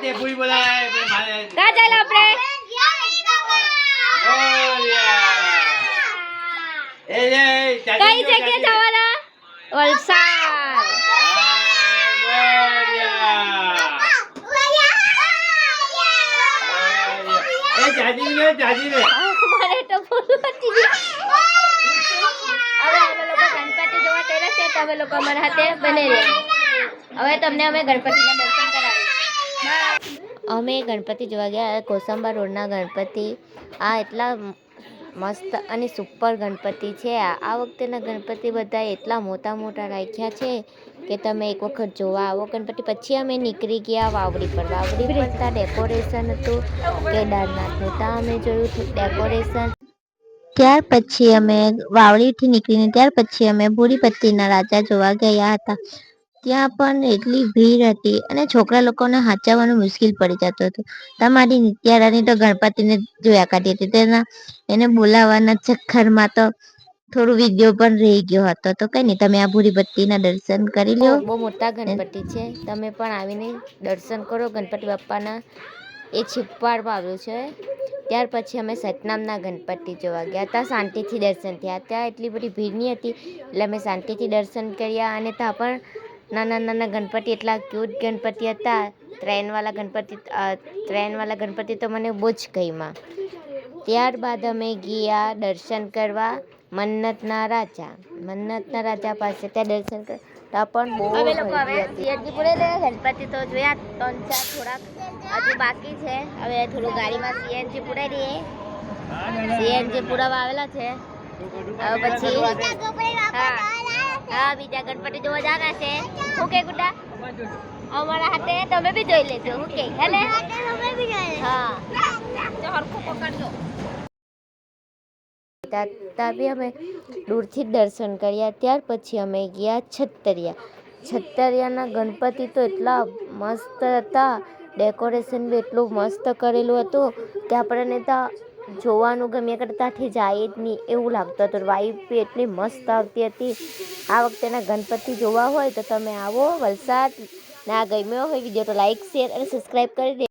હાથે પૂરી બોલાય કા ચાલો આપણે કઈ જગ્યાએ જવાના વલસાડ જાજી રે મારે તો બોલવાતી હવે અમે લોકો ગણપતિ જોવા તેરા છે તો અમે લોકો અમારા હાથે બને રહ્યા હવે તમને અમે ગણપતિના દર્શન કરાવીએ અમે ગણપતિ જોવા ગયા કોસંબા રોડના ગણપતિ આ એટલા મસ્ત અને સુપર ગણપતિ છે આ વખતેના ગણપતિ બધા એટલા મોટા મોટા રાખ્યા છે કે તમે એક વખત જોવા આવો ગણપતિ પછી અમે નીકળી ગયા વાવડી પર ત્યાં ડેકોરેશન હતું કેદારનાથનું ત્યાં અમે જોયું ડેકોરેશન ત્યાર પછી અમે વાવડીથી નીકળીને ત્યાર પછી અમે ભૂરીપત્તીના રાજા જોવા ગયા હતા ત્યાં પણ એટલી ભીડ હતી અને છોકરા લોકોને હાચવવાનું મુશ્કેલ પડી જતું હતું તમારી નિત્યારાની તો ગણપતિને જોયા કાઢી હતી એને બોલાવવાના ચક્કરમાં તો થોડું વિડીયો પણ રહી ગયો હતો તો કઈ નહીં તમે આ ભૂરીપત્તીના દર્શન કરી લો બહુ મોટા ગણપતિ છે તમે પણ આવીને દર્શન કરો ગણપતિ બાપ્પાના એ છીપવાડમાં આવ્યું છે ત્યાર પછી અમે સતનામના ગણપતિ જોવા ગયા ત્યાં શાંતિથી દર્શન થયા ત્યાં એટલી બધી ભીડ નહીં હતી એટલે અમે શાંતિથી દર્શન કર્યા અને ત્યાં પણ નાના નાના ગણપતિ એટલા ક્યુટ ગણપતિ હતા ટ્રેનવાળા ગણપતિ તો મને બહુ જ ગમ્યા ત્યારબાદ અમે ગયા દર્શન કરવા મન્નતના રાજા પાસે ત્યાં દર્શન કરવા પણ બહુ અમે લોકો હવે સીએનજી ગણપતિ તો જોયા 3-4 થોડાક હજુ બાકી છે હવે થોડું ગાડીમાં સીએનજી પુરાઈ દઈએ સીએનજી પુરાવા આવેલા છે હવે પછી હા બીજા ગણપતિ જોવા જવાના છે હું કે ગુડા અમારા હાથે તમે બી જોઈ લેજો હું કે હે હા તો હરખું પકડજો ત્યાં બી અમે દૂરથી જ દર્શન કર્યા ત્યાર પછી અમે ગયા છત્તરિયાના ગણપતિ તો એટલા મસ્ત હતા ડેકોરેશન બી એટલું મસ્ત કરેલું હતું કે આપણને ત્યાં જોવાનું ગમ્યા કરતાથી જાય જ નહીં એવું લાગતું હતું વાઇબ બી એટલી મસ્ત આવતી હતી આ વખતેના ગણપતિ જોવા હોય તો તમે આવો વલસાડ ને આ ગમ્યો હોય વિડીયો તો લાઈક શેર અને સબસ્ક્રાઈબ કરી દે